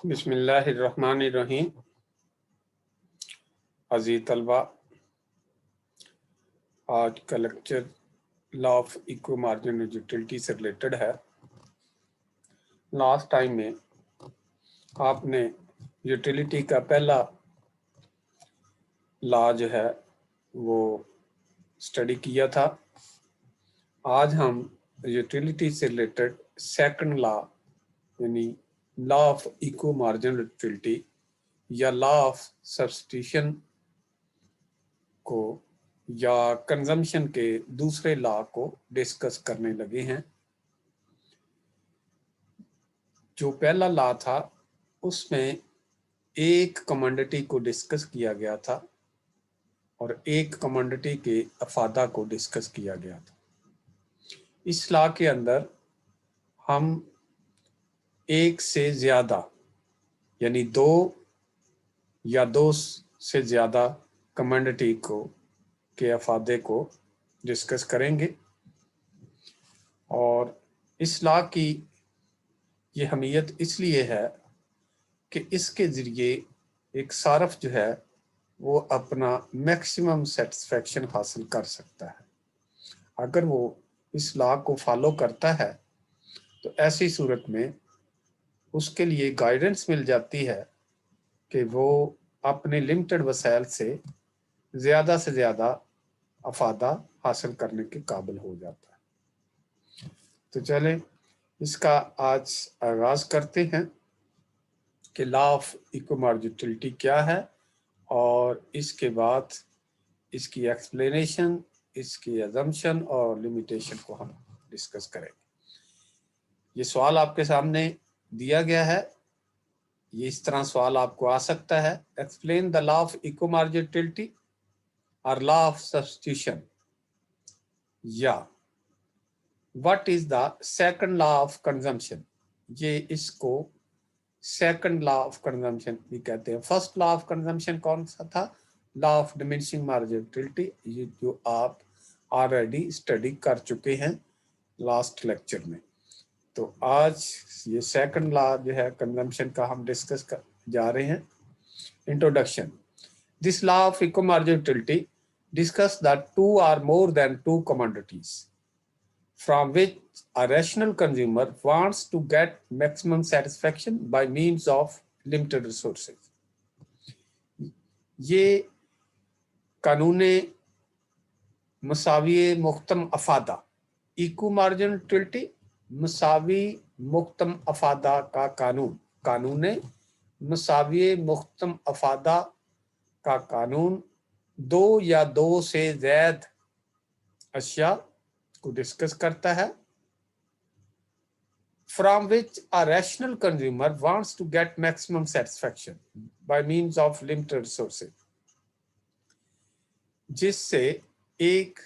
बिस्मिल्लाहिर्रहमानिर्रहीम। अज़ीज़ तलबा, आज का lecture law of equi marginal utility से रिलेटेड है। लास्ट टाइम में आपने यूटिलिटी का पहला लॉ जो है वो स्टडी किया था। आज हम यूटिलिटी से रिलेटेड सेकंड लॉ यानी law of equi marginal utility या लॉ ऑफ सब्स्टिट्यूशन को या कंजम्पशन के दूसरे लॉ को डिस्कस करने लगे हैं। जो पहला लॉ था उसमें एक कमोडिटी को डिस्कस किया गया था और एक कमोडिटी के अफादा को डिस्कस किया गया था। इस लॉ के अंदर हम एक से ज़्यादा यानी दो या दो से ज़्यादा कमोडिटी को के अफादे को डिस्कस करेंगे और इस लॉ की ये अहमियत इसलिए है कि इसके ज़रिए एक सारफ जो है वो अपना मैक्सिमम सेटिस्फेक्शन हासिल कर सकता है। अगर वो इस लॉ को फॉलो करता है तो ऐसी सूरत में उसके लिए गाइडेंस मिल जाती है कि वो अपने लिमिटेड वसाइल से ज़्यादा अफादा हासिल करने के काबिल हो जाता है। तो चलें इसका आज आगाज़ करते हैं कि law of equi marginal utility क्या है और इसके बाद इसकी एक्सप्लेनेशन, इसकी अजम्पशन और लिमिटेशन को हम डिस्कस करेंगे। ये सवाल आपके सामने दिया गया है। ये इस तरह सवाल आपको आ सकता है, explain the law of equi marginal utility और लॉ ऑफ सब्स्टिट्यूशन या what is the second law of consumption. ये इसको सेकंड लॉ ऑफ कंजम्पशन भी कहते हैं। फर्स्ट लॉ ऑफ कंजम्पशन कौन सा था? Law of diminishing margin utility, ये जो आप ऑलरेडी स्टडी कर चुके हैं लास्ट लेक्चर में। तो आज ये सेकंड लॉ जो है कंजम्पशन का हम डिस्कस कर जा रहे हैं। Introduction. This law of equi marginal utility discuss that two or more than two commodities from which a rational consumer wants to get maximum satisfaction by means of limited resources. ये कानून Mousavi मुख्तम अफादा इक्व marginal utility Mousavi मुख्तम अफादा का कानून Mousavi मुख्तम अफादा का कानून दो या दो से ज़्यादा अशिया को डिस्कस करता है। From which a rational consumer wants to get maximum satisfaction by means of limited resources, जिससे एक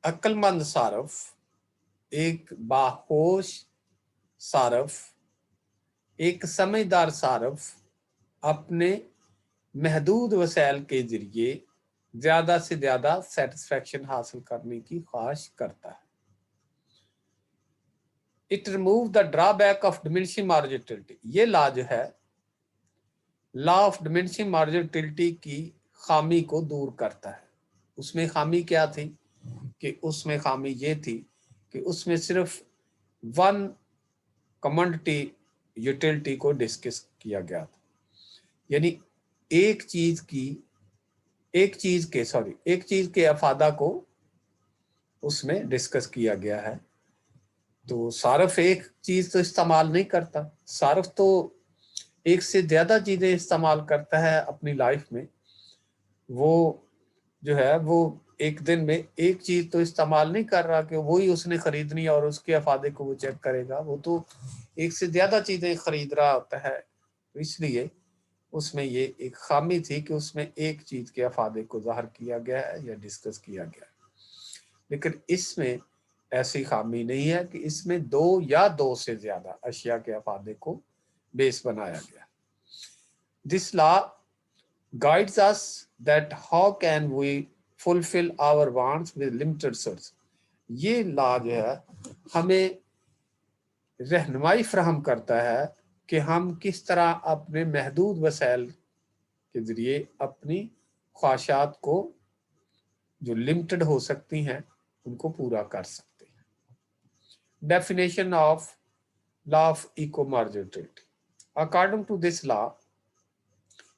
अक्लमंद सारफ, एक बाहोश सारफ, एक समझदार सारफ अपने महदूद वसाइल के जरिए ज़्यादा से ज़्यादा सेटिस्फेक्शन हासिल करने की ख्वाहिश करता है। It remove the drawback of diminishing margin utility. ये लॉ जो है law of diminishing margin utility की खामी को दूर करता है। उसमें खामी क्या थी कि उसमें खामी ये थी कि उसमें सिर्फ वन कमोडिटी यूटिलिटी को डिस्कस किया गया था, यानी एक चीज के अफादा को उसमें डिस्कस किया गया है। तो सारफ एक चीज तो इस्तेमाल नहीं करता, सारफ तो एक से ज्यादा चीजें इस्तेमाल करता है अपनी लाइफ में। वो जो है वो एक दिन में एक चीज तो इस्तेमाल नहीं कर रहा कि वही उसने खरीदनी और उसके अफादे को वो चेक करेगा। वो तो एक से ज्यादा चीजें खरीद रहा होता है। तो इसलिए उसमें ये एक खामी थी कि उसमें एक चीज के अफादे को जाहिर किया गया है या डिस्कस किया गया है। लेकिन इसमें ऐसी खामी नहीं है कि इसमें दो या दो से ज्यादा अशिया के अफादे को बेस बनाया गया। This law guides us that how can we fulfil our wants with limited source. ये लॉ जो है हमें रहनुमाई फराहम करता है कि हम किस तरह अपने महदूद वसाइल के ज़रिए अपनी ख्वाहिशात को जो लिमिटेड हो सकती हैं उनको पूरा कर सकते हैं। Definition of law of equi marginality. According to this law,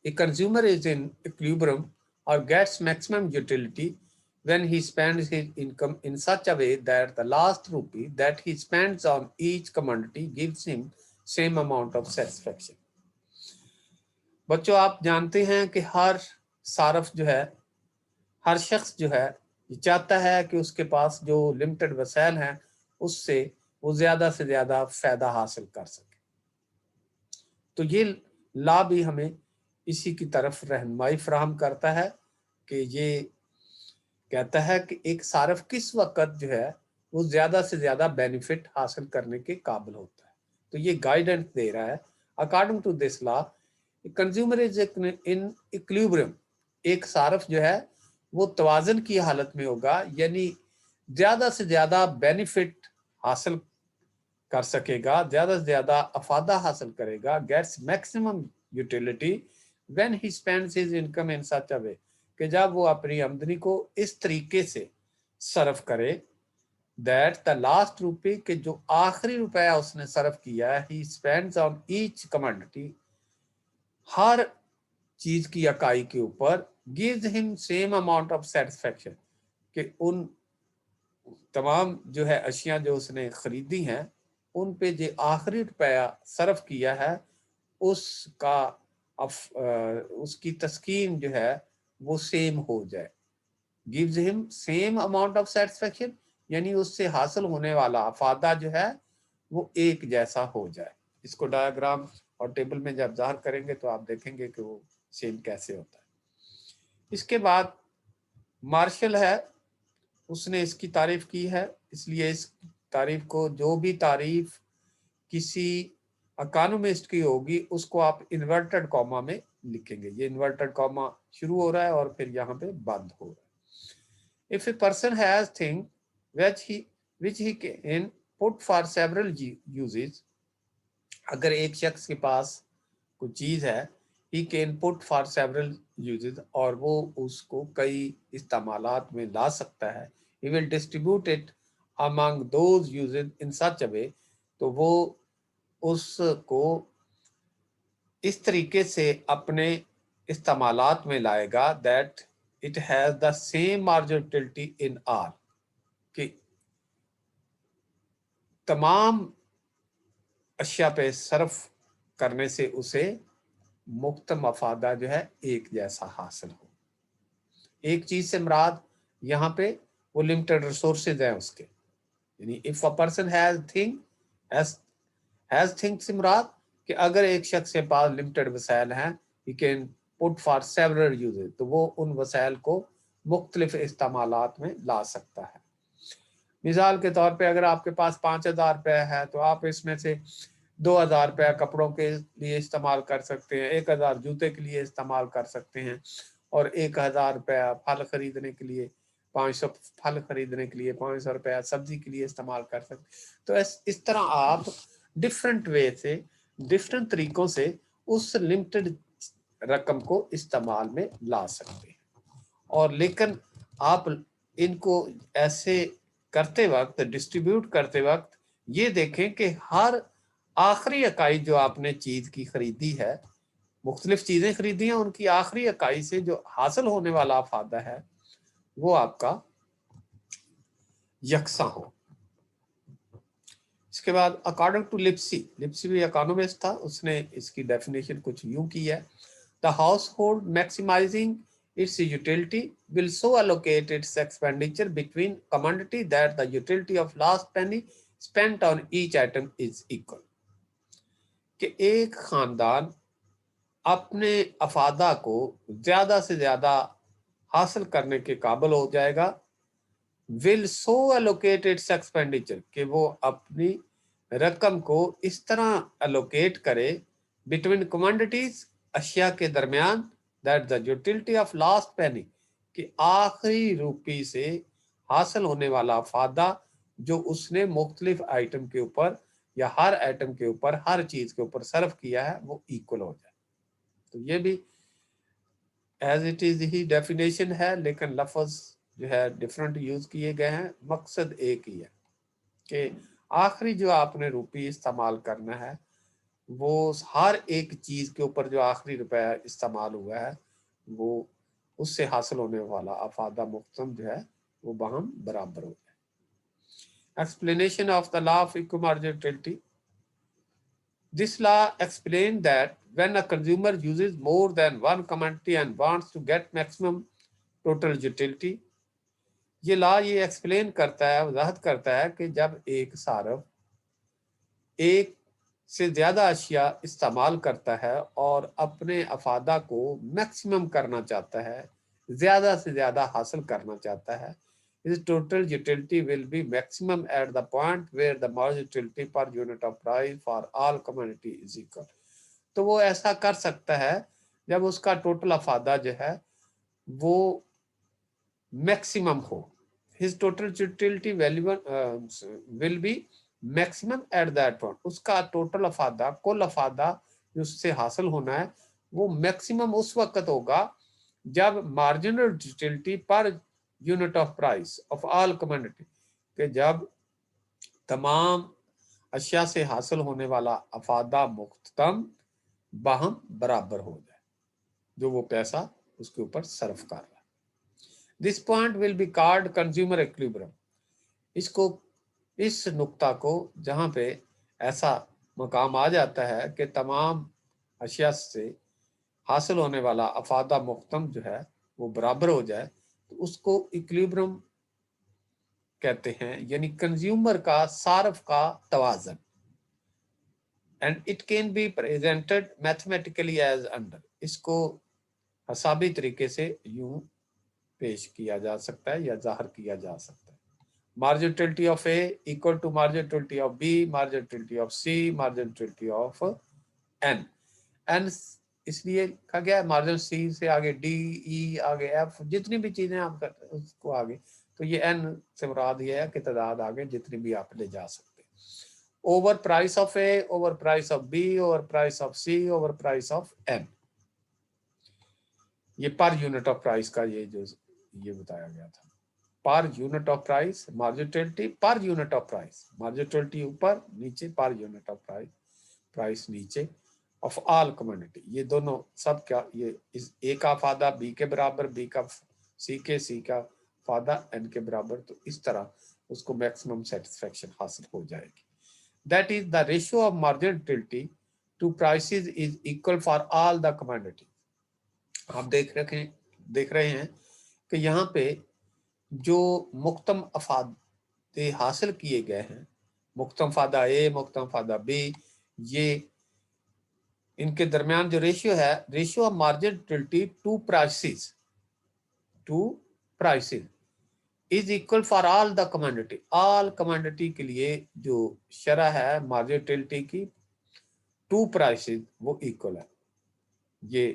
a consumer is in equilibrium or gets maximum utility when he spends his income in such a way that the last rupee that he spends on each commodity gives him same amount of satisfaction। बच्चों, आप जानते हैं कि हर सारफ जो है, हर शख्स जो है, ये चाहता है कि उसके पास जो लिमिटेड वसाइल हैं उससे वो ज़्यादा से ज़्यादा फ़ायदा हासिल कर सके। तो ये ला भी हमें इसी की तरफ रहनुमाई फराहम करता है कि ये कहता है कि एक सारफ किस वक्त जो है वो ज़्यादा से ज़्यादा बेनिफिट हासिल करने के काबिल होता है। तो ये गाइडेंस दे रहा है। According to this law, consumer is in equilibrium, एक सारफ जो है वो तवाज़न की हालत में होगा, यानी ज़्यादा से ज़्यादा बेनिफिट हासिल कर सकेगा, ज़्यादा से ज़्यादा अफादा हासिल करेगा, gets maximum utility when he spends his income in such a way, कि जब वो अपनी आमदनी को इस तरीके से सर्फ करे दैट द लास्ट रुपये, के जो आखिरी रुपया उसने सर्फ किया है, he spends on each commodity, हर चीज की इकाई के ऊपर, gives him same amount of satisfaction, कि उन तमाम जो है अशिया जो उसने खरीदी हैं उन पे जो आखिरी रुपया सर्फ किया है उसका उसकी तस्कीन जो है वो सेम हो जाए। Gives him same amount of satisfaction, यानी उससे हासिल होने वाला अफादा जो है वो एक जैसा हो जाए। इसको डायग्राम और टेबल में जब ज़ाहिर करेंगे तो आप देखेंगे कि वो सेम कैसे होता है। इसके बाद मार्शल है, उसने इसकी तारीफ की है, इसलिए इस तारीफ को, जो भी तारीफ किसी इकोनॉमिस्ट की होगी उसको आप इन्वर्टेड कॉमा में लिखेंगे। ये इन्वर्टेड कॉमा शुरू हो रहा है और फिर यहाँ पे बंद हो रहा है। If a person has thing which he can put for several uses, अगर एक शख्स के पास कोई चीज है, he can put for several uses, और वो उसको कई इस्तेमालात में ला सकता है, he will distribute it among those uses in such a way, तो वो उसको इस तरीके से अपने इस्तेमालात में लाएगा that it has the same marginality in all, कि तमाम अशिया पे सर्फ करने से उसे मुफ्त मफादा जो है एक जैसा हासिल हो। एक चीज से मुराद यहाँ पे वो लिमिटेड रिसोर्सेज हैं उसके, यानी if a person has thing से मुराद कि अगर एक शख्स के पास लिमिटेड वसाइल हैं, he can put for several uses, तो वो उन वसाइल को मुख्तलिफ इस्तेमालात में ला सकता है। मिसाल के तौर पे अगर आपके पास 5,000 रुपया है तो आप इसमें से 2,000 रुपया कपड़ों के लिए इस्तेमाल कर सकते हैं, 1,000 जूते के लिए इस्तेमाल कर सकते हैं, और 1,000 रुपया फल खरीदने के लिए, 500 फल खरीदने के लिए, 500 रुपया सब्जी के लिए इस्तेमाल कर सकते हैं। तो इस तरह आप डिफरेंट वे से, डिफरेंट तरीकों से उस लिमिटेड रकम को इस्तेमाल में ला सकते हैं। और लेकिन आप इनको ऐसे करते वक्त, डिस्ट्रीब्यूट करते वक्त, ये देखें कि हर आखिरी इकाई जो आपने चीज की खरीदी है, मुख्तलिफ चीजें खरीदी हैं, उनकी आखिरी इकाई से जो हासिल होने वाला फायदा है वो आपका यकसा हो। इसके बाद अकॉर्डिंग टू लिप्सी भी इकोनॉमिस्ट था, उसने इसकी डेफिनेशन कुछ यूं की है, the household maximising its utility will so allocate its expenditure between commodity that the utility of last penny spent on each item is equal, कि एक खानदान अपने अफादा को ज्यादा से ज्यादा हासिल करने के काबिल हो जाएगा, will so allocate its expenditure, कि वो अपनी रकम को इस तरह allocate करे between commodities, अशिया के दरमियान, that the utility of last penny, कि आखिरी रुपये से हासिल होने वाला फायदा जो उसने मुख्तलिफ आइटम के ऊपर या हर आइटम के ऊपर, हर चीज के ऊपर सर्व किया है वो इक्वल हो जाए। तो ये भी एज इट इज ही डेफिनेशन है, लेकिन लफ्ज जो है डिफरेंट यूज किए गए हैं। मकसद एक ही है कि आखिरी जो आपने रुपये इस्तेमाल करना है वो हर एक चीज के ऊपर जो आखिरी रुपया इस्तेमाल हुआ है वो उससे हासिल होने वाला अफादा मुख्तम जो है वो बहम बराबर हो जाए। Explanation of the law of equal marginal utility. This law explains that when a consumer uses more than one commodity and wants to get maximum total utility, ये लॉ ये एक्सप्लेन करता है, वजाहत करता है कि जब एक सारफ एक से ज्यादा अशिया इस्तेमाल करता है और अपने अफादा को मैक्सिमम करना चाहता है, ज्यादा से ज्यादा हासिल करना चाहता है, his total utility will be maximum at the point where the marginal utility per unit of price for all commodity is equal। तो वो ऐसा कर सकता है जब उसका टोटल अफादा जो है वो मैक्सिमम हो। his total utility value will be maximum at that point। उसका टोटल अफादा, कुल अफादा जो उससे हासिल होना है वो मैक्सिमम उस वक्त होगा जब marginal utility per unit of price of all commodity, कि जब तमाम अशिया से हासिल होने वाला अफादा मुख्तम बाहम बराबर हो जाए, जो वो पैसा उसके ऊपर सर्फ कर रहा है। This point will be called consumer equilibrium. इसको, इस नुक्ता को जहां पे ऐसा मकाम आ जाता है कि तमाम अशिया से हासिल होने वाला अफादा मुख्तम जो है वो बराबर हो जाए, तो उसको इक्विलिब्रियम कहते हैं, यानी कंज्यूमर का सारफ का तवाज़न। And it can be presented mathematically as under. इसको हिसाबी तरीके से यूं पेश किया जा सकता है या जाहिर किया जा सकता है। Marginal utility of A equal to marginal utility of B, marginal utility of C, marginal utility of N. N इसलिए कहा गया है मार्जिनल सी से आगे डी, ई, आगे एफ, जितनी भी चीजें आप करते हैं उसको आगे, तो ये एन से मुराद ये है कि तादाद आगे जितनी भी आप ले जा सकते हैं। Over price of A, over price of B, over price of C, over price of N. ये पर यूनिट ऑफ प्राइस का ये जो ये बताया गया था, per unit of price marginal utility, per unit of price marginal utility ऊपर नीचे, per unit of price price नीचे, ऑफ ऑल कमोडिटी। ये दोनों सब क्या, ये इस ए का फायदा बी के बराबर, बी का सी का फायदा एन के बराबर, तो इस तरह उसको मैक्सिमम सेटिस्फेक्शन हासिल हो जाएगी। That is the ratio of marginal utility to prices is equal for all the commodity. आप देख रहे हैं कि यहाँ पे जो मुख्तम अफादे हासिल किए गए हैं, मुख्तम फादा ए, मुख्तम फादा बी, ये इनके दरमियान जो रेशियो है, ratio of marginal utility to prices is equal for all the commodity. All commodity के लिए जो शरह है मार्जिनल यूटिलिटी की टू प्राइसेस वो इक्वल है। ये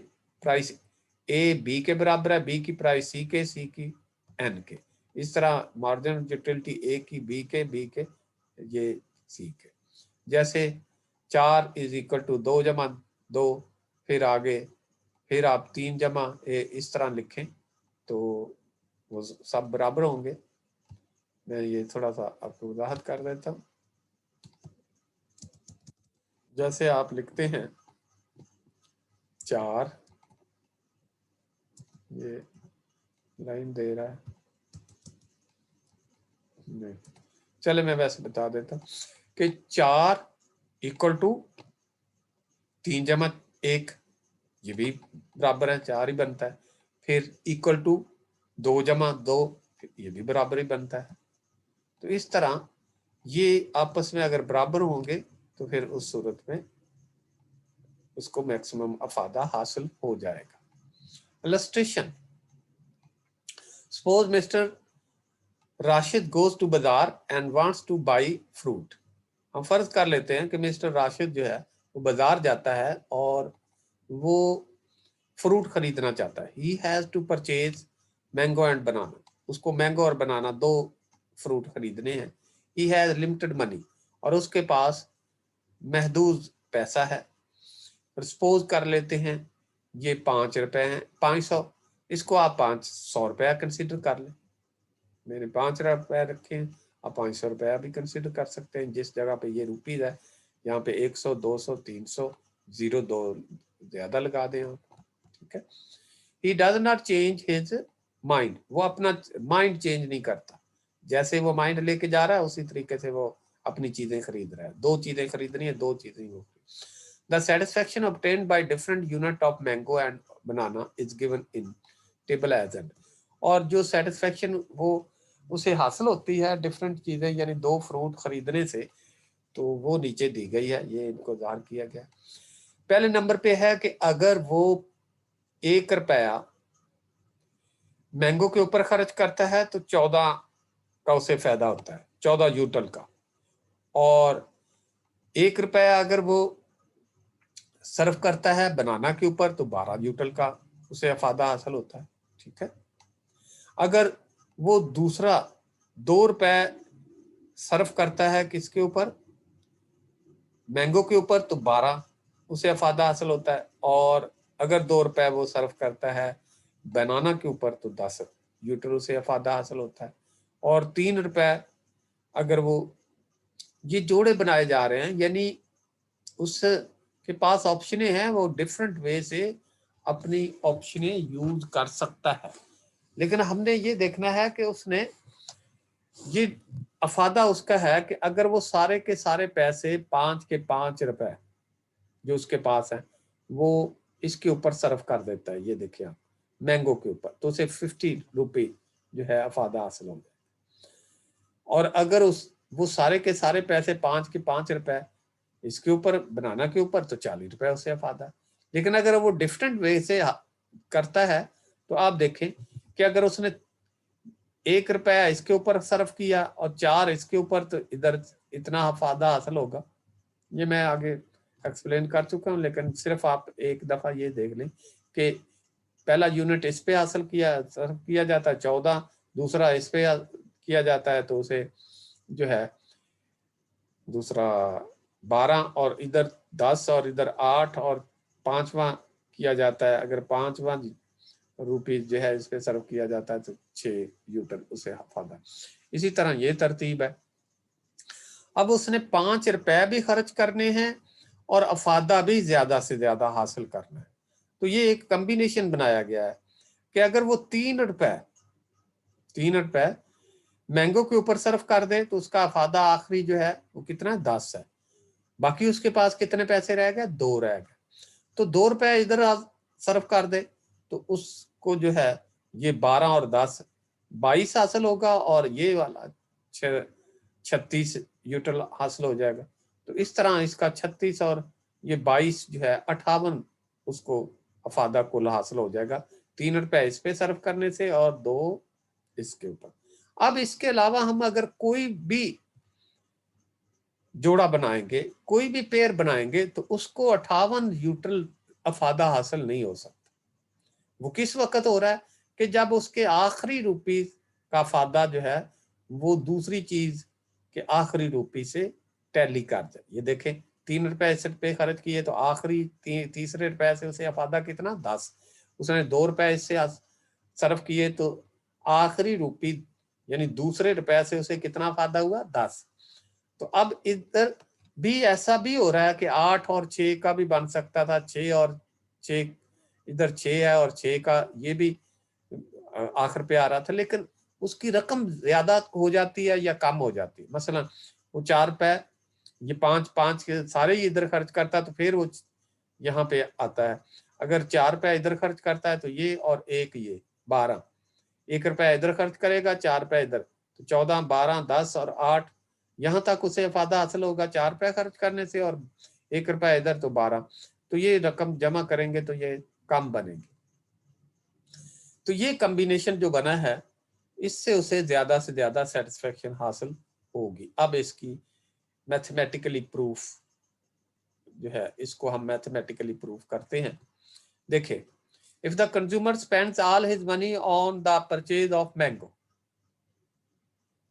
प्राइस ए बी के बराबर है, बी की प्राइस सी की एन के, इस तरह मार्जिनल यूटिलिटी ए की बी के ये सी के। जैसे 4 इज इक्वल टू 2 जमा 2, फिर आगे फिर आप 3 जमा ए, इस तरह लिखें तो वो सब बराबर होंगे। मैं ये थोड़ा सा आपको वजाहत कर देता हूँ। जैसे आप लिखते हैं 4, ये लाइन दे रहा है नहीं, चले मैं वैसे बता देता हूँ कि 4 इक्वल टू 3 जमा 1, ये भी बराबर है, 4 ही बनता है। फिर इक्वल टू 2 जमा 2, ये भी बराबर ही बनता है। तो इस तरह ये आपस में अगर बराबर होंगे तो फिर उस सूरत में उसको मैक्सिमम अफादा हासिल हो जाएगा। Illustration, suppose mister Rashid goes to bazaar and wants to buy fruit. हम फर्ज कर लेते हैं कि मिस्टर राशिद जो है वो बाजार जाता है और वो फ्रूट खरीदना चाहता है। He has to purchase mango and banana. उसको मैंगो और बनाना 2 फ्रूट खरीदने हैं। ही हैज लिमिटेड मनी, और उसके पास महदूद पैसा है। सपोज कर लेते हैं ये 5 रुपए हैं, 500, इसको आप 500 रुपया कंसिडर कर लें। मैंने 5 रुपए रखे हैं, आप 500 रुपया भी कंसिडर कर सकते हैं। जिस जगह पे ये रुपीज है यहाँ पे 100, 200, 300, 0 2 ज्यादा लगा दें आप, ठीक है। He does not change his mind, वो अपना माइंड चेंज नहीं करता। जैसे वो माइंड लेके जा रहा है उसी तरीके से वो अपनी चीजें खरीद रहा है। 2 चीजें खरीदनी है, 2 चीजें वो। The satisfaction obtained by different unit of mango and banana is given in table as and। और जो सेटिस्फेक्शन वो उसे हासिल होती है डिफरेंट चीजें यानी 2 फ्रूट खरीदने से, तो वो नीचे दी गई है, ये इनको ज़ाहिर किया गया। पहले नंबर पे है कि अगर वो 1 रुपया मैंगो के ऊपर खर्च करता है तो 14 का उसे फायदा होता है, 14 यूटल का। और 1 रुपया अगर वो सर्व करता है बनाना के ऊपर तो 12 यूटल का उसे फायदा हासिल होता है, ठीक है। अगर वो दूसरा 2 रुपए सर्व करता है किसके ऊपर, मैंगो के ऊपर, तो 12 उसे फायदा हासिल होता है। और अगर 2 रुपए वो सर्व करता है बनाना के ऊपर तो 10 यूटल उसे फायदा हासिल होता है। और 3 रुपए अगर वो, ये जोड़े बनाए जा रहे हैं यानी उसके पास ऑप्शनें हैं, वो डिफरेंट वे से अपनी ऑप्शनें यूज कर सकता है। लेकिन हमने ये देखना है कि उसने ये अफादा उसका है कि अगर वो सारे के सारे पैसे 5 के 5 रुपए जो उसके पास है वो इसके ऊपर सर्व कर देता है, ये देखिए आप, मैंगो के ऊपर, तो उसे 50 रुपए जो है अफादा हासिल हो गया। और अगर वो सारे के सारे पैसे 5 के 5 रुपए इसके ऊपर बनाना के ऊपर तो 40 रुपए उसे फायदा। लेकिन अगर वो डिफरेंट वे से करता है तो आप देखें कि अगर उसने 1 रुपया इसके ऊपर सर्व किया और 4 इसके ऊपर, तो इधर इतना फायदा हासिल होगा। ये मैं आगे एक्सप्लेन कर चुका हूँ, लेकिन सिर्फ आप एक दफा ये देख लें कि पहला यूनिट इस पे हासिल सर्व किया जाता है 14, दूसरा इस पे किया जाता है तो उसे जो है दूसरा 12, और इधर 10 और इधर 8, और 5वां किया जाता है, अगर 5वां रुपीज जो है इस पे सर्व किया जाता है तो 6 यूटल उसे फायदा। इसी तरह ये तरतीब है। अब उसने 5 रुपए भी खर्च करने हैं और अफादा भी ज्यादा से ज्यादा हासिल करना है, तो ये एक कॉम्बिनेशन बनाया गया है कि अगर वो 3 रुपए मैंगो के ऊपर सर्व कर दे तो उसका अफादा आखिरी जो है वो कितना 10 है। बाकी उसके पास कितने पैसे रह गए, 2 रह गए। तो 2 रुपए इधर सर्व कर दे तो उसको जो है ये 12 और 10 22 हासिल होगा, और ये वाला 36 यूटल हासिल हो जाएगा। तो इस तरह इसका 36 और ये 22 जो है 58 उसको अफादा कुल हासिल हो जाएगा, 3 रुपए इस पे सर्व करने से और 2 इसके ऊपर। अब इसके अलावा हम अगर कोई भी जोड़ा बनाएंगे, कोई भी पेयर बनाएंगे, तो उसको 58 यूटल अफादा हासिल नहीं हो सकता। वो किस वक्त हो रहा है कि जब उसके आखिरी रुपी का फायदा जो है वो दूसरी चीज के आखिरी रुपी से टैली कर जाए। ये देखें 3 रुपए इस पे खर्च किए तो आखिरी तीसरे रुपए से उसे अफादा कितना 10, उसने 2 रुपए इससे सर्व किए तो आखिरी रुपी यानी दूसरे रुपए से उसे कितना फायदा हुआ 10। तो अब इधर भी ऐसा भी हो रहा है कि 8 और 6 का भी बन सकता था, 6 और 6 इधर 6 है और 6 का ये भी आखिर पे आ रहा था, लेकिन उसकी रकम ज्यादा हो जाती है या कम हो जाती है। मसलन वो 4 रुपए ये 5 के सारे ही इधर खर्च करता तो फिर वो यहाँ पे आता है। अगर 4 रुपए इधर खर्च करता है तो ये और एक ये 12, 1 रुपया इधर खर्च करेगा, 4 रुपए इधर, तो 14, 12, 10 और 8 यहाँ तक उसे फायदा हासिल होगा 4 रुपए खर्च करने से, और 1 रुपया इधर तो 12। तो ये रकम जमा करेंगे तो ये कम बनेगी। तो ये कॉम्बिनेशन जो बना है इससे उसे ज्यादा से ज्यादा सेटिस्फेक्शन हासिल होगी। अब इसकी मैथमेटिकली प्रूफ जो है इसको हम मैथमेटिकली प्रूफ करते हैं। देखिए, if the consumer spends all his money on the purchase of mango,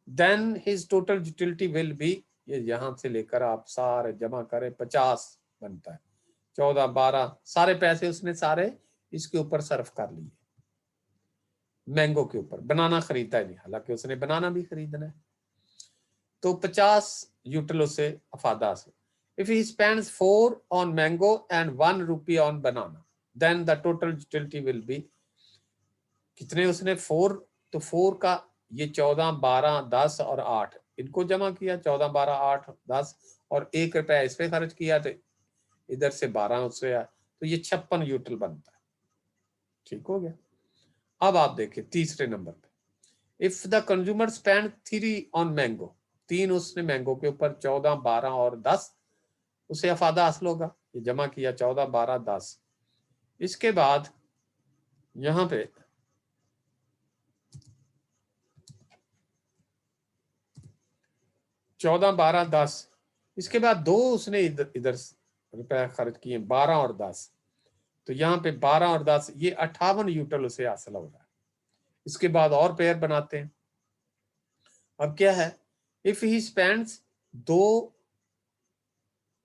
then his total utility will be, ये यहाँ से लेकर आप सारे जमा करें 50 बनता है। 14, 12 सारे पैसे उसने सारे इसके ऊपर सर्फ कर लिए, मैंगो के ऊपर। बनाना खरीदा ही नहीं, हालांकि उसने बनाना भी खरीदना है। तो 50 यूटिल उसे अफादा हासिल। If he spends 4 on mango and 1 rupee on banana, then the total utility will be, कितने उसने 4, तो 4 का ये 14, 12, 10 और 8 इनको जमा किया, 14, 12, 8, 10 और 1 रुपया इस पे खर्च किया, तो इधर से 12 उससे आया, तो ये 56 यूटिल बनता है। ठीक हो गया। अब आप देखिए तीसरे नंबर पे, if the consumer spend 3 on mango, 3 उसने मैंगो के ऊपर, 14, 12 और 10 उसे अफादा हासिल होगा। ये जमा किया 14, 12, 10। इसके बाद यहां पे 14, 12, 10, इसके बाद 2 उसने इधर रुपए खर्च किए, 12 और 10, तो यहाँ पे 12 और 10 ये 58 यूटिल उसे हासिल हो रहा है। इसके बाद और पेयर बनाते हैं। अब क्या है, इफ ही स्पेंड्स 2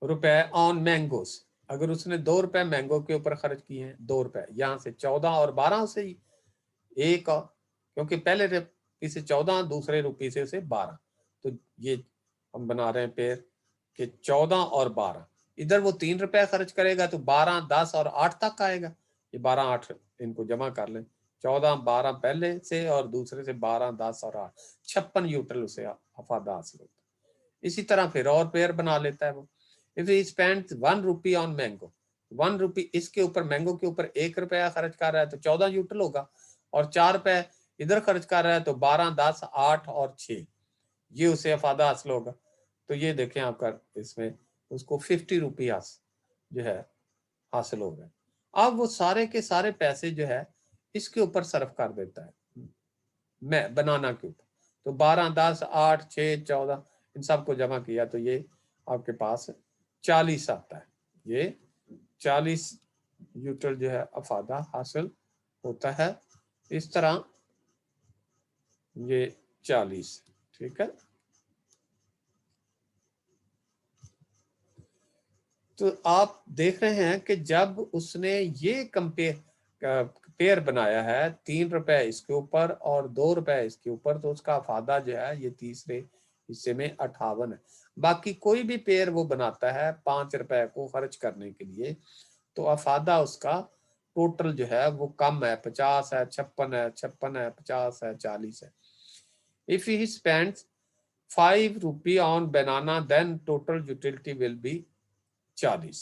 रुपए ऑन मैंगोस, अगर उसने 2 रुपए मैंगो के ऊपर खर्च किए हैं, 2 रुपए, यहाँ से 14 और 12 से ही एक और, क्योंकि पहले रुपये से 14, दूसरे रुपये से उसे 12, तो ये हम बना रहे हैं पेयर कि 14 और 12, इधर वो 3 रुपए खर्च करेगा तो 12, 10 और 8 तक आएगा। ये 12, 8 इनको जमा कर लें, 14, 12 पहले से और दूसरे से 12, 10 और 8, 56 यूटिल उसे अफादा हासिल होता है। इसी तरह फिर और पेयर बना लेता है वो। If he spend 1 rupee on mango, 1 रुपी इसके ऊपर, मैंगो के ऊपर 1 रुपया खर्च कर रहा है तो 14 यूटिल होगा, और 4 रुपए इधर खर्च कर रहा है तो 12, 10, 8 और 6 ये उसे अफादा हासिल होगा। तो ये देखें आपका इसमें उसको 50 रुपीज जो है हासिल हो गए। अब वो सारे के सारे पैसे जो है इसके ऊपर सर्फ कर देता है, मैं बनाना के ऊपर। तो 12, 10, 8, 6, 14 इन सबको जमा किया तो ये आपके पास 40 आता है। ये 40 यूटिल जो है अफादा हासिल होता है। इस तरह ये 40, ठीक है। तो आप देख रहे हैं कि जब उसने ये पेयर बनाया है, 3 रुपए इसके ऊपर और 2 रुपए इसके ऊपर, तो उसका अफादा जो है ये तीसरे हिस्से में 58 है। बाकी कोई भी पेयर वो बनाता है 5 रुपए को खर्च करने के लिए, तो अफादा उसका टोटल जो है वो कम है, 50 है, 56 है, 56 है, 50 है, 40 है। If he spends 5 rupee on banana, then total utility will be 40.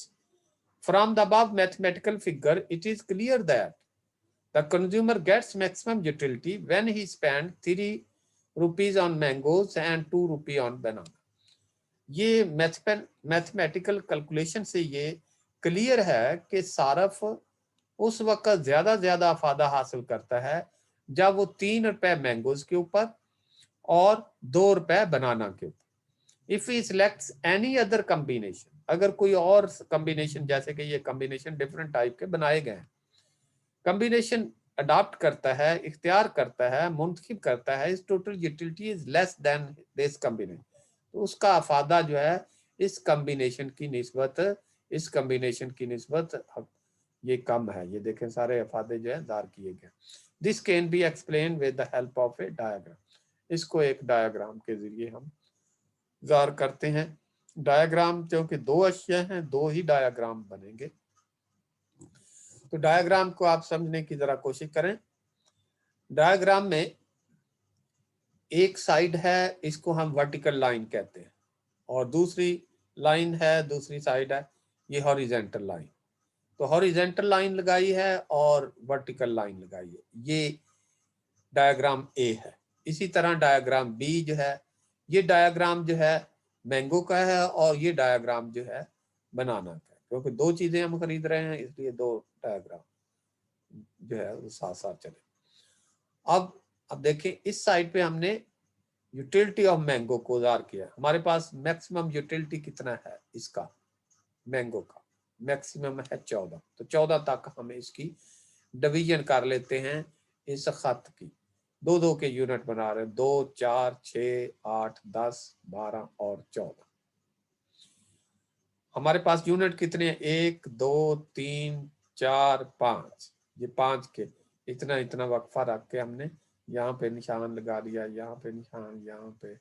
From the above mathematical figure, it is clear that the consumer gets maximum utility when he spends 3 rupees on mangoes and 2 rupees on banana. ये mathematical calculation से ये clear है कि सारफ उस वक्त ज्यादा अफादा हासिल करता है जब वो 3 रुपए मैंगोज के ऊपर और 2 रुपए बनाना के ऊपर। If he selects any other combination, अगर कोई और कॉम्बिनेशन, जैसे कि ये कॉम्बिनेशन डिफरेंट टाइप के बनाए गए हैं, कॉम्बिनेशन अडॉप्ट करता है, इख्तियार करता है, मुंतखब करता है, इस total utility is less than this combination, तो उसका अफादा जो है इस कॉम्बिनेशन की निस्बत ये कम है। ये देखें सारे अफादे जो है दार किए गए। This can be explain with the help of A diagram, इसको एक डायग्राम के जरिए हम ज़ार करते हैं। डायग्राम क्योंकि 2 अशिया हैं, 2 ही डायग्राम बनेंगे, तो डायग्राम को आप समझने की जरा कोशिश करें। डायग्राम में एक साइड है, इसको हम वर्टिकल लाइन कहते हैं, और दूसरी लाइन है, दूसरी साइड है ये हॉरिजेंटल लाइन। तो हॉरिजेंटल लाइन लगाई है और वर्टिकल लाइन लगाई है, ये डायग्राम ए है। इसी तरह डायग्राम बी जो है, ये डायग्राम जो है मैंगो का है और ये डायग्राम जो है बनाना का है, क्योंकि 2 चीजें हम खरीद रहे हैं, इसलिए 2 डायग्राम जो है वो साथ साथ चले। अब देखें इस साइड पे हमने यूटिलिटी ऑफ मैंगो को उजागर किया। हमारे पास मैक्सिमम यूटिलिटी कितना है इसका, मैंगो का मैक्सिमम है 14, तो 14 तक हम इसकी डिवीजन कर लेते हैं इस खत की। 2 2 के यूनिट बना रहे हैं, 2, 4, 6, 8, 10, 12 और 14। हमारे पास यूनिट कितने हैं, 1 2 3 4 5, ये 5 के इतना इतना वक्फा रख के हमने यहाँ पे निशान लगा दिया, यहाँ पे निशान, यहाँ पे,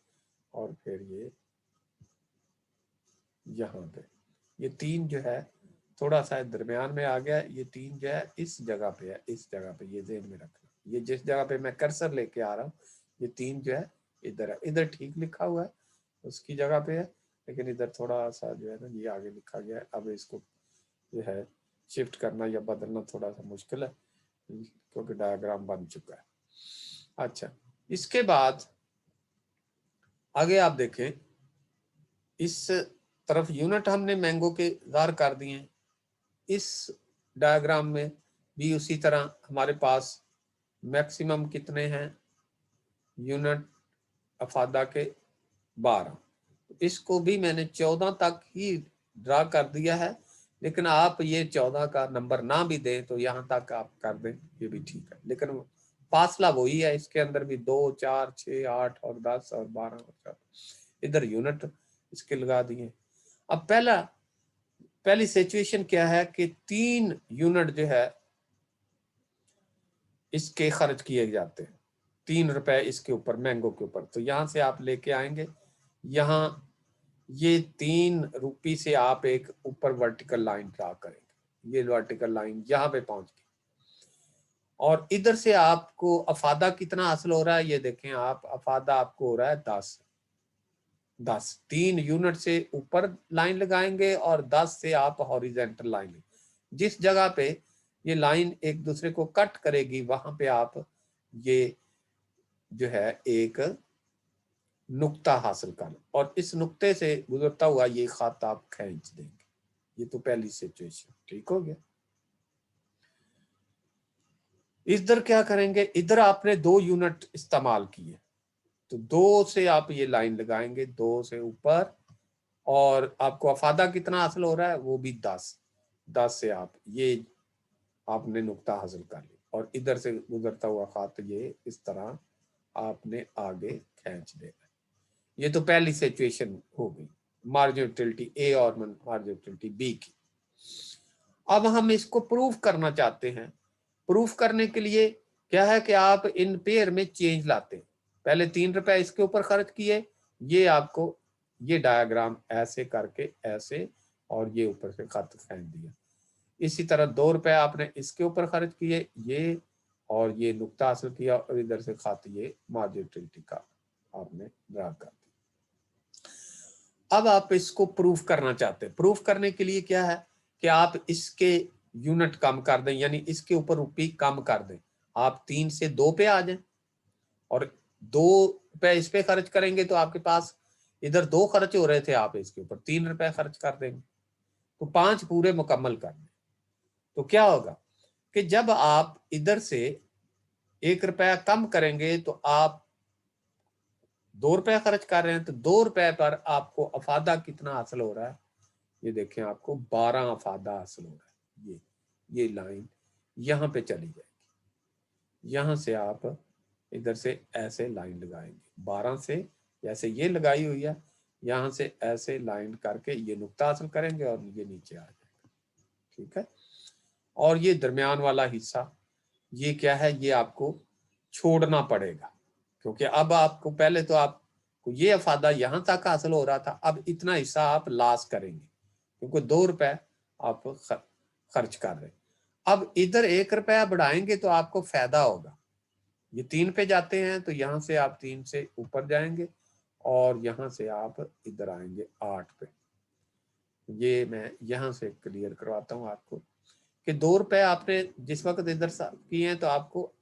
और फिर ये यहाँ पे। ये 3 जो है थोड़ा सा दरमियान में आ गया, ये 3 जो है इस जगह पे है, इस जगह पे, ये ध्यान में रखना। ये जिस जगह पे मैं कर्सर लेके आ रहा हूँ, ये 3 जो है इधर है, इधर ठीक लिखा हुआ है, उसकी जगह पे है, लेकिन इधर थोड़ा सा जो है ना ये आगे लिखा गया है। अब इसको जो है शिफ्ट करना या बदलना थोड़ा सा मुश्किल है, क्योंकि डायग्राम बन चुका है। अच्छा, इसके बाद आगे आप देखें, इस तरफ यूनिट हमने मैंगो के ज़ाहिर कर दिए हैं। इस डायग्राम में भी उसी तरह हमारे पास मैक्सिमम कितने हैं यूनिट अफादा के, 12। इसको भी मैंने 14 तक ही ड्रा कर दिया है, लेकिन आप ये 14 का नंबर ना भी दें तो यहाँ तक आप कर दें, ये भी ठीक है, लेकिन फासला वही है। इसके अंदर भी 2 4 6 8 और 10 और 12 और 4 इधर यूनिट इसके लगा दिए। अब पहली सिचुएशन क्या है कि 3 यूनिट जो है इसके खर्च किए जाते हैं, 3 रुपए इसके ऊपर, मैंगो के ऊपर। तो यहां से आप लेके आएंगे, यहाँ ये 3 रुपये से आप एक ऊपर वर्टिकल लाइन ड्रा करेंगे, ये वर्टिकल लाइन यहाँ पे पहुंच गई, और इधर से आपको अफादा कितना हासिल हो रहा है, ये देखें आप, अफादा आपको हो रहा है 10। 3 यूनिट से ऊपर लाइन लगाएंगे और 10 से आप हॉरिजेंटल लाइन, जिस जगह पे ये लाइन एक दूसरे को कट करेगी वहां पे आप ये जो है एक नुक्ता हासिल कर, और इस नुक्ते से गुजरता हुआ ये खत आप खींच देंगे। ये तो पहली सिचुएशन, ठीक हो गया। इधर क्या करेंगे, इधर आपने 2 यूनिट इस्तेमाल किए, तो 2 से आप ये लाइन लगाएंगे, 2 से ऊपर, और आपको अफादा कितना हासिल हो रहा है, वो भी 10 से आप ये आपने नुक्ता हासिल कर लिया, और इधर से गुजरता हुआ खात ये इस तरह आपने आगे खींच देना। ये तो पहली सिचुएशन हो गई, मार्जिन यूटिलिटी ए और मार्जिन यूटिलिटी बी की। अब हम इसको प्रूफ करना चाहते हैं। प्रूफ करने के लिए क्या है कि आप इन पेयर में चेंज लाते हैं। पहले 3 रुपए इसके ऊपर खर्च किए, ये आपको ये डायग्राम ऐसे करके ऐसे, और ये ऊपर से खत फेंक दिया। इसी तरह 2 रुपए आपने इसके ऊपर खर्च किए, ये और ये नुक्ता हासिल किया, और इधर से खत ये मार्जिन यूटिलिटी का आपने ड्रा कर दिया। अब आप इसको प्रूफ करना चाहते हैं। प्रूफ करने के लिए क्या है कि आप इसके यूनिट कम कर दें, यानी इसके ऊपर रुपये कम कर दें। आप 3 से 2 पे आ जाएं, और 2 रुपए इस पे खर्च करेंगे तो आपके पास इधर 2 खर्च हो रहे थे, आप इसके ऊपर 3 रुपए खर्च कर देंगे, तो 5 पूरे मुकम्मल कर दें। तो क्या होगा कि जब आप इधर से 1 रुपया कम करेंगे तो आप 2 रुपए खर्च कर रहे हैं, तो 2 रुपए पर आपको अफादा कितना हासिल हो रहा है, ये देखें, आपको 12 अफादा हासिल हो रहा है। ये लाइन यहाँ पे चली जाएगी, यहाँ से आप इधर से ऐसे लाइन लगाएंगे 12 से, जैसे ये लगाई हुई है, यहाँ से ऐसे लाइन करके ये नुक्ता हासिल करेंगे और ये नीचे आ जाएगा, ठीक है। और ये दरमियान वाला हिस्सा ये क्या है, ये आपको छोड़ना पड़ेगा, क्योंकि अब आपको पहले तो आपको ये अफादा यहाँ तक हासिल हो रहा था, अब इतना हिस्सा आप लॉस करेंगे, क्योंकि 2 रुपए आप खर्च कर रहे हैं। अब इधर 1 रुपया बढ़ाएंगे तो आपको फायदा होगा। ये 3 पे जाते हैं तो यहाँ से आप 3 से ऊपर जाएंगे, और यहाँ से आप इधर आएंगे 8 पे। ये मैं यहाँ से क्लियर करवाता हूँ आपको कि 2 रुपए आपने जिस वक्त इधर किए हैं तो आपको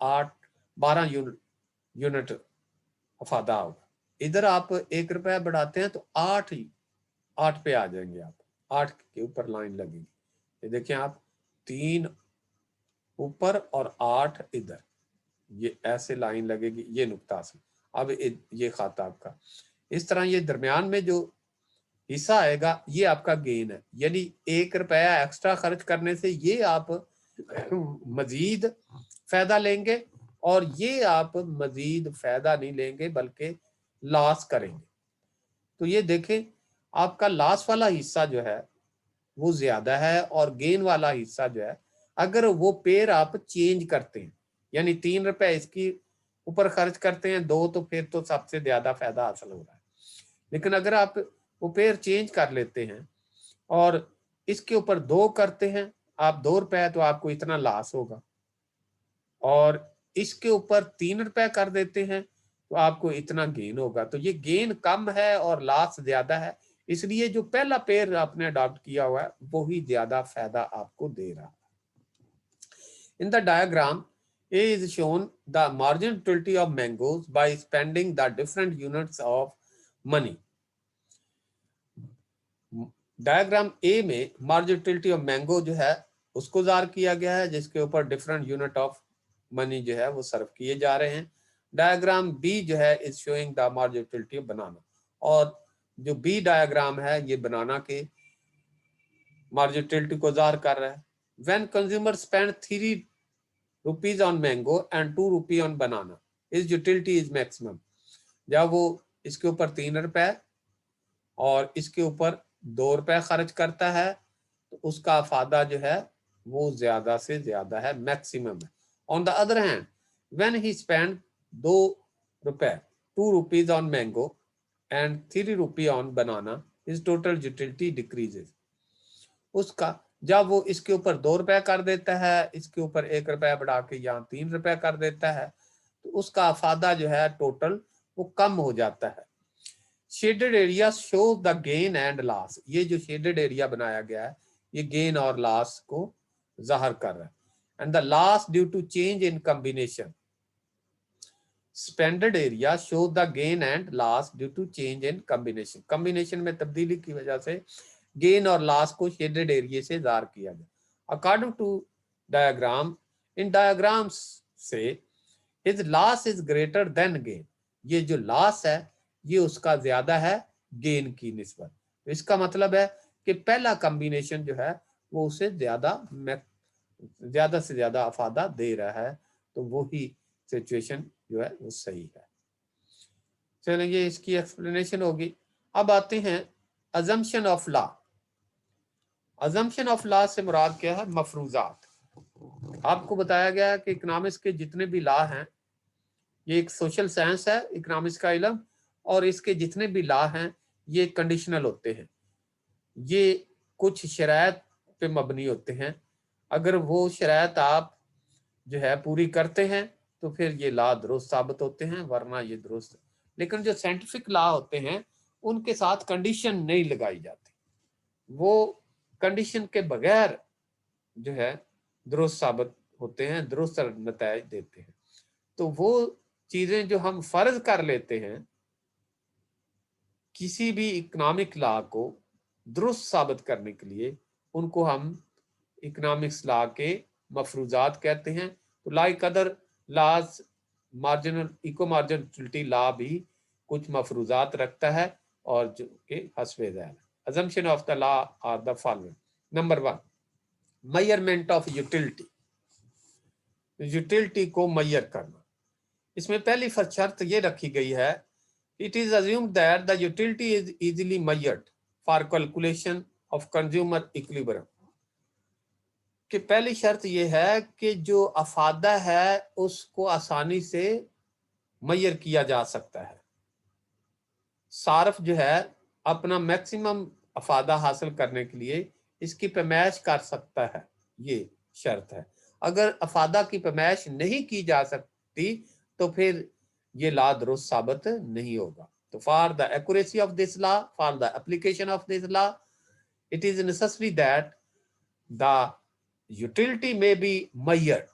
12 यूनिट अफादा होगा। इधर आप 1 रुपया बढ़ाते हैं तो 8 पे आ जाएंगे आप, 8 के ऊपर लाइन लगेगी। ये देखें आप, 3 ऊपर और 8 इधर, ये ऐसे लाइन लगेगी, ये नुक्ता से। अब ये खाता आपका इस तरह, ये दरमियान में जो हिस्सा आएगा ये आपका गेन है, यानी 1 रुपया एक्स्ट्रा खर्च करने से ये आप मजीद फायदा लेंगे, और ये आप मजीद फायदा नहीं लेंगे बल्कि लॉस करेंगे। तो ये देखें, आपका लॉस वाला हिस्सा जो है वो ज्यादा है, और गेन वाला हिस्सा जो है, अगर वो पेयर आप चेंज करते हैं, यानी 3 रुपए इसकी ऊपर खर्च करते हैं 2, तो फिर तो सबसे ज्यादा फायदा हासिल हो रहा है। लेकिन अगर आप वो पेयर चेंज कर लेते हैं और इसके ऊपर 2 करते हैं आप 2 रुपए, तो आपको इतना लॉस होगा, और इसके ऊपर 3 रुपए कर देते हैं तो आपको इतना गेन होगा। तो ये गेन कम है और लॉस ज्यादा है, इसलिए जो पहला पेयर आपने अडॉप्ट किया हुआ है वो ही ज्यादा फायदा आपको दे रहा है। In the diagram A is shown the margin utility of mangoes by spending the different units of money. Diagram A में मार्जिन यूटिलिटी ऑफ मैंगो जो है उसको जार किया गया है, जिसके ऊपर डिफरेंट यूनिट ऑफ मनी जो है वो सर्व किए जा रहे हैं। डायग्राम बी जो है is showing the margin utility of बनाना, और जो बी डायग्राम है ये बनाना के मार्जिन यूटिलिटी को जार कर रहा है। When consumer spend 3 rupees on mango and 2 rupee on banana, is utility is maximum. जब वो इसके ऊपर 3 रुपए और इसके ऊपर 2 रुपए खर्च करता है तो उसका अफादा जो है वो ज्यादा से ज्यादा है, मैक्सिमम है। On the other hand when he spend 2 रुपए 2 rupees on mango and 3 rupee on banana, his total utility decreases. उसका जब वो इसके ऊपर 2 रुपए कर देता है, इसके ऊपर 1 रुपया बढ़ा के यहाँ 3 रुपए कर देता है, तो उसका अफादा जो है टोटल वो कम हो जाता है। Shaded area shows the gain and loss, ये जो शेडेड एरिया बनाया गया है ये गेन और लॉस को जाहिर कर रहा है। And the loss due to change in combination, spended area show the gain and loss due to change in combination, combination में तब्दीली की वजह से गेन और लॉस को शेडेड एरिया से जाहिर किया गया। अकॉर्डिंग टू डायग्राम, इन डायग्राम्स से his loss is greater than gain, ये जो लॉस है ये उसका ज्यादा है गेन की निस्बत। तो इसका मतलब है कि पहला कॉम्बिनेशन जो है वो उसे ज्यादा से ज्यादा अफादा दे रहा है, तो वो ही सिचुएशन जो है वो सही है। चलेंगे, इसकी एक्सप्लेनेशन होगी। अब आते हैं assumption of law. Assumption of law से मुराद क्या है? मफरूजात। आपको बताया गया है कि इकोनॉमिक्स के जितने भी लॉ हैं, ये एक सोशल साइंस है इकोनॉमिक्स का इल्म, और इसके जितने भी लॉ हैं ये कंडीशनल होते हैं, ये कुछ शराइत पे मबनी होते हैं। अगर वो शराइत आप जो है पूरी करते हैं तो फिर ये लॉ दुरुस्त साबित होते हैं, वरना ये दुरुस्त। लेकिन जो साइंटिफिक लॉ होते हैं उनके साथ कंडीशन नहीं लगाई जाती, वो कंडीशन के बगैर जो है दुरुस्त साबित होते हैं, दुरुस्त नतीजे देते हैं। तो वो चीजें जो हम फर्ज कर लेते हैं किसी भी इकोनॉमिक लॉ को दुरुस्त साबित करने के लिए, उनको हम इकोनॉमिक्स लॉ के मफरूजात कहते हैं। तो like other laws, marginal equi marginality law भी कुछ मफरूजात रखता है और जो कि हस्बे ज़ैल। assumption of the law are the following. Number 1, measurement of utility, utility को मैयर करना। इसमें पहली शर्त ये रखी गई है, it is assumed that the utility is easily measured for calculation of consumer equilibrium, कि पहली शर्त ये है कि जो अफादा है उसको आसानी से मैयर किया जा सकता है। सार्फ जो है अपना मैक्सिमम अफादा हासिल करने के लिए इसकी पैमाइश कर सकता है, ये शर्त है। अगर अफादा की पैमाइश नहीं की जा सकती तो फिर ये लॉ दुरुस्त साबित नहीं होगा। तो for the accuracy of this law, for the application of this law, it is necessary that the utility में बी मैयर्ड,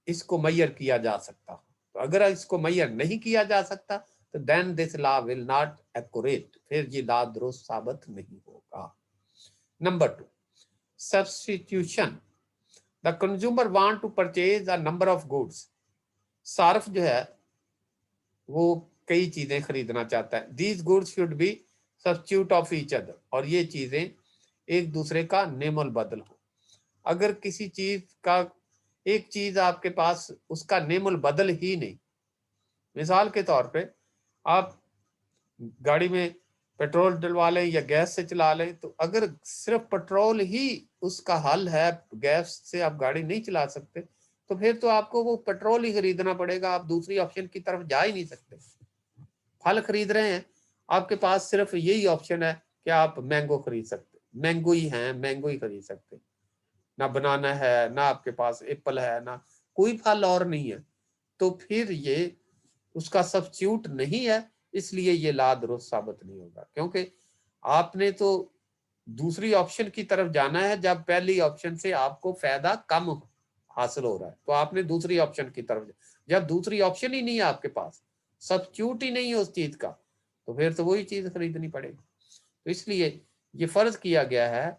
इसको मैयर किया जा सकता। तो अगर इसको मैयर नहीं किया जा सकता तो then this law will not accurate, फिर ये लॉ दुरुस्त साबित नहीं होगा। Number 2, substitution. The consumer want to purchase a number of goods, सार्फ जो है वो कई चीजें खरीदना चाहता है। These goods should be substitute of each other, और ये चीजें एक दूसरे का नेमल बदल हो। अगर किसी चीज का, एक चीज आपके पास उसका नेमल बदल ही नहीं, मिसाल के तौर पे आप गाड़ी में पेट्रोल डलवा लें या गैस से चला लें, तो अगर सिर्फ पेट्रोल ही उसका हल है, गैस से आप गाड़ी नहीं चला सकते, तो फिर तो आपको वो पेट्रोल ही खरीदना पड़ेगा, आप दूसरी ऑप्शन की तरफ जा ही नहीं सकते। फल खरीद रहे हैं, आपके पास सिर्फ यही ऑप्शन है कि आप मैंगो खरीद सकते, मैंगो ही है, मैंगो ही खरीद सकते, ना बनाना है, ना आपके पास एप्पल है, ना कोई फल और नहीं है, तो फिर ये उसका सब्स्टिट्यूट नहीं है, इसलिए ये ला दुरुस्त साबित नहीं होगा, क्योंकि आपने तो दूसरी ऑप्शन की तरफ जाना है जब पहली ऑप्शन से आपको फायदा कम हासिल हो रहा है, तो आपने दूसरी ऑप्शन की तरफ, जब दूसरी ऑप्शन ही नहीं है आपके पास, सब्स्टिट्यूट ही नहीं है उस चीज का, तो फिर तो वही चीज खरीदनी पड़ेगी। तो इसलिए ये फर्ज किया गया है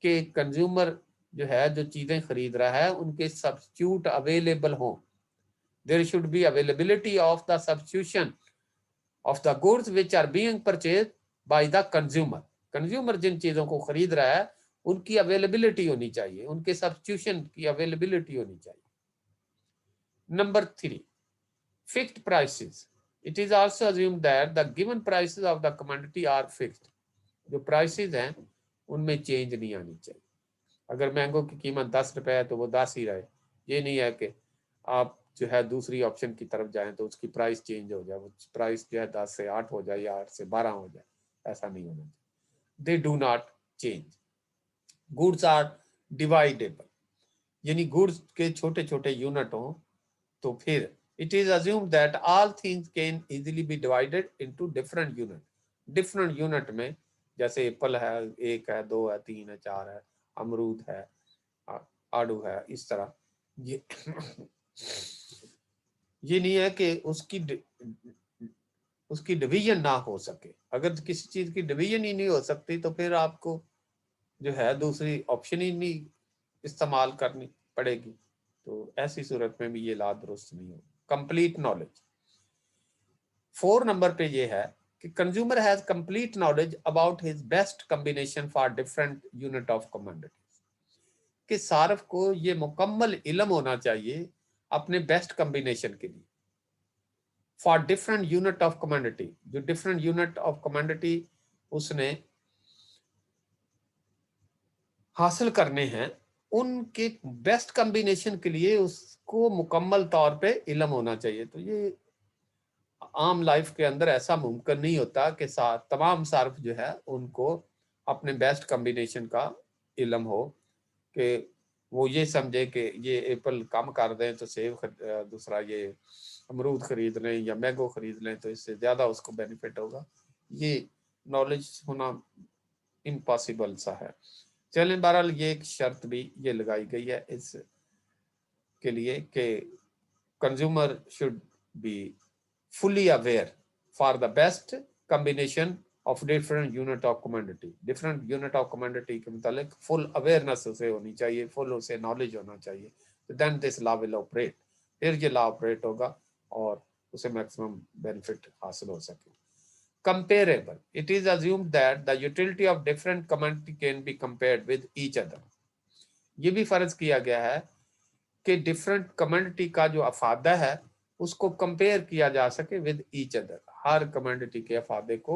कि कंज्यूमर जो है, जो चीजें खरीद रहा है, उनके सब्स्टिट्यूट अवेलेबल हों। There should be availability of the substitution of the goods which are being purchased by the consumer. Consumer जिन चीजों को खरीद रहा है उनकी अवेलेबिलिटी होनी चाहिए, उनके सब्स्टिट्यूशन की अवेलेबिलिटी होनी चाहिए। Number 3, fixed prices. It is also assumed that the given prices of the commodity are fixed. जो प्राइसेस हैं उनमें चेंज नहीं आनी चाहिए। अगर मैंगो की कीमत 10 रुपए है तो वो 10 ही रहे, ये नहीं है कि आप जो है दूसरी ऑप्शन की तरफ जाएं तो उसकी प्राइस चेंज हो जाए, वो प्राइस जो है 10 से 8 हो जाए या 8 से 12 हो जाए, ऐसा नहीं होना चाहिए। They do not change. Goods are dividable, यानी गुड्स के छोटे छोटे यूनिट हो, तो फिर it is assumed that all things can easily be divided into different unit. Different unit में जैसे एप्पल है, 1 है, 2 है, 3 है, 4 है, अमरूद है, आड़ू है, इस तरह। ये नहीं है कि उसकी डिवीजन ना हो सके। अगर किसी चीज की डिवीजन ही नहीं हो सकती तो फिर आपको जो है दूसरी ऑप्शन ही नहीं इस्तेमाल करनी पड़ेगी, तो ऐसी सूरत में भी ये ला दुरुस्त नहीं हो। Complete knowledge. 4 नंबर पे ये है कि consumer has complete knowledge about his best combination for different unit of commodities. कि सार्फ को ये मुकम्मल इल्म होना चाहिए अपने बेस्ट कॉम्बिनेशन के लिए, for different unit of commodity. जो डिफरेंट यूनिट ऑफ कमोडिटी उसने हासिल करने हैं, उनके बेस्ट कॉम्बिनेशन के लिए उसको मुकम्मल तौर पे इल्म होना चाहिए। तो ये आम लाइफ के अंदर ऐसा मुमकिन नहीं होता कि तमाम सार्फ जो है उनको अपने बेस्ट कॉम्बिनेशन का इल्म हो, कि वो ये समझे कि ये एप्पल कम कर दें तो सेब दूसरा ये अमरूद खरीद लें या मैंगो खरीद लें तो इससे ज़्यादा उसको बेनिफिट होगा। ये नॉलेज होना इम्पॉसिबल सा है। चलें, बहरहाल ये एक शर्त भी ये लगाई गई है इस के लिए कि consumer should be fully aware for the best combination of different unit of commodity। different unit of commodity के मुतालिक full awareness उसे होनी चाहिए, full उसे knowledge होना चाहिए, तो then this law will operate। फिर ये law operate होगा और उसे maximum benefit हासिल हो सके। comparable। it is assumed that the utility of different commodity can be compared with each other। ये भी फर्ज किया गया है कि डिफरेंट कमोडिटी का जो अफादा है उसको कंपेयर किया जा सके with each other. Her commodity के अफादे को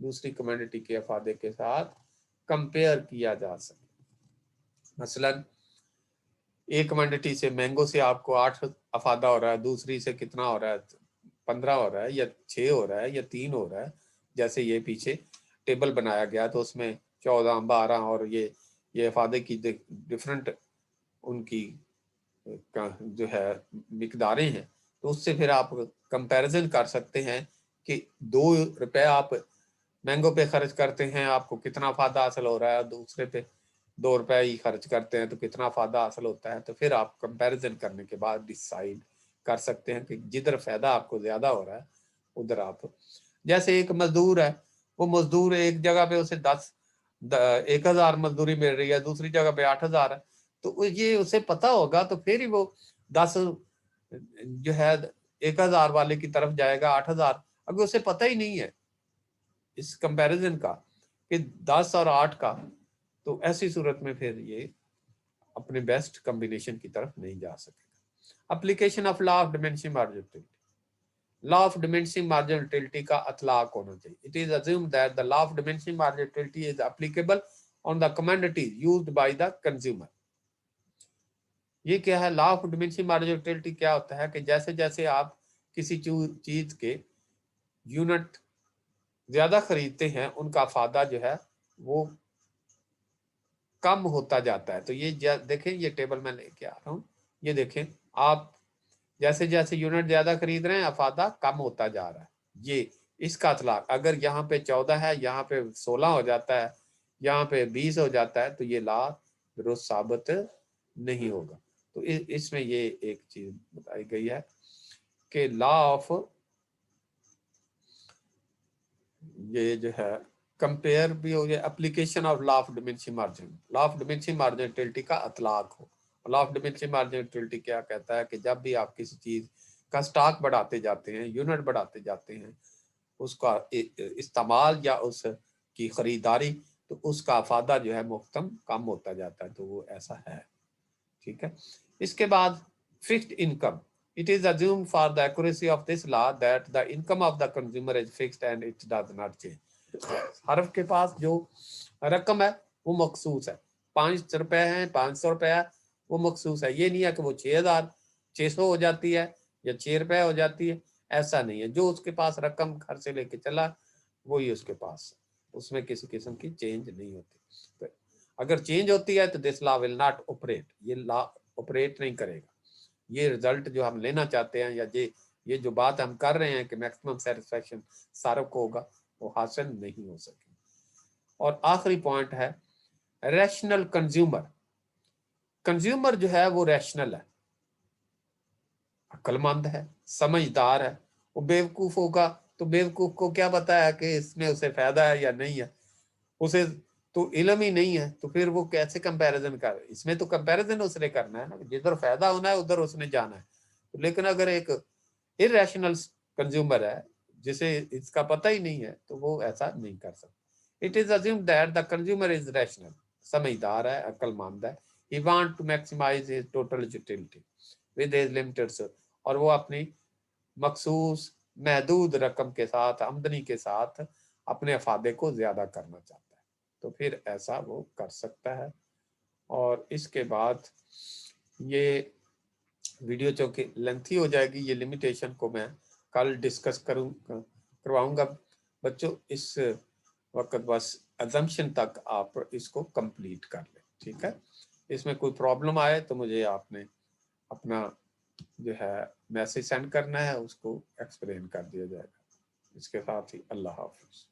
दूसरी कमोडिटी के अफादे के साथ कंपेयर किया जा सके। मसलन एक कमोडिटी से, मैंगो से आपको 8 अफादा हो रहा है, दूसरी से कितना हो रहा है, 15 हो रहा है या 6 हो रहा है या 3 हो रहा है। जैसे ये पीछे टेबल बनाया गया तो उसमें 14, 12 और ये अफादे की डिफरेंट उनकी जो है मिकदारें हैं, तो उससे फिर आप कंपैरिजन कर सकते हैं कि 2 रुपए आप मैंगो पे खर्च करते हैं, आपको कितना फायदा हासिल हो रहा है, दूसरे पे 2 रुपए ही खर्च करते हैं तो कितना फायदा हासिल होता है। तो फिर आप कंपैरिजन करने के बाद डिसाइड कर सकते हैं कि जिधर फायदा आपको ज्यादा हो रहा है उधर आप। जैसे एक मजदूर है, वो मजदूर एक जगह पे उसे 1000 मजदूरी मिल रही है, दूसरी जगह पे 8000 है, तो ये उसे पता होगा तो फिर ही वो 10 जो है 1000 वाले की तरफ जाएगा। 8000 अगर उसे पता ही नहीं है इस कंपैरिजन का कि 10 और 8 का, तो ऐसी सूरत में फिर ये अपने बेस्ट कॉम्बिनेशन की तरफ नहीं जा सकेगा। Application of law of diminishing marginality. Law of diminishing marginal utility का अतलाक होना चाहिए। It is assumed that the law of diminishing marginal utility is applicable on the commodities used by the consumer. ये क्या है? Law of diminishing marginal utility क्या होता है कि जैसे जैसे आप किसी चीज के यूनिट ज्यादा खरीदते हैं, उनका फायदा जो है वो कम होता जाता है। तो ये देखें, ये टेबल मैं लेके आ रहा हूँ, ये देखें आप, जैसे जैसे यूनिट ज्यादा खरीद रहे हैं अफादा कम होता जा रहा है। ये इसका अतलाक अगर यहाँ पे 14 है, यहाँ पे 16 हो जाता है, यहाँ पे 20 हो जाता है, तो ये ला दुरुस्त साबित नहीं होगा। तो इसमें ये एक चीज बताई गई है कि लॉ ऑफ, ये जो है कंपेयर भी हो गया, application of law of diminishing margin, law of diminishing margin utility का अतलाक हो। Law of diminishing margin utility क्या कहता है कि जब भी आप किसी चीज का स्टॉक बढ़ाते जाते हैं, यूनिट बढ़ाते जाते हैं, उसका इस्तेमाल या उसकी खरीदारी, तो उसका अफादा जो है मुफ्तम कम होता जाता है। तो वो ऐसा है, ठीक है। इसके बाद fixed income, it is assumed for the accuracy of this law that the income of the consumer is fixed and it does not change। हर्फ के पास जो रकम है वो मखसूस है, 5 रुपए है, 500 रुपया है, वो मखसूस है। ये नहीं है कि वो 6,600 हो जाती है या 6 रुपए हो जाती है, ऐसा नहीं है। जो उसके पास रकम घर से लेके चला वही उसके पास, उसमें किसी किस्म की चेंज नहीं होती। तो अगर चेंज होती है तो this law will not operate, ये लॉ ऑपरेट नहीं करेगा। ये रिजल्ट जो हम लेना चाहते हैं या ये जो बात हम कर रहे हैं कि मैक्सिमम सेटिस्फैक्शन सारों को होगा, वो हासिल नहीं हो सके। और आखिरी पॉइंट है रैशनल कंज्यूमर। कंज्यूमर जो है वो रैशनल है, अक्लमंद है, समझदार है। वो बेवकूफ होगा तो बेवकूफ को क्या पता है कि इसमें उसे फायदा है या नहीं है, उसे तो इल्म ही नहीं है, तो फिर वो कैसे कंपैरिजन कर, इसमें तो कंपैरिजन उसने करना है ना, जिधर फायदा होना है उधर उसने जाना है। लेकिन अगर एक इरेशनल कंज्यूमर है जिसे इसका पता ही नहीं है, तो वो ऐसा नहीं कर सकता। It is assumed that the consumer is rational, समझदार है, अक्लमंद है। He want to maximise his total utility with his limited, और वो अपनी मखसूस महदूद रकम के साथ, आमदनी के साथ अपने अफादे को ज्यादा करना चाहता है, तो फिर ऐसा वो कर सकता है। और इसके बाद ये वीडियो चूंकि लेंथी हो जाएगी, ये लिमिटेशन को मैं कल डिस्कस करवाऊंगा बच्चों। इस वक्त बस अजम्पशन तक आप इसको कंप्लीट कर लें, ठीक है। इसमें कोई प्रॉब्लम आए तो मुझे आपने अपना जो है मैसेज सेंड करना है, उसको एक्सप्लेन कर दिया जाएगा। इसके साथ ही अल्लाह हाफिज।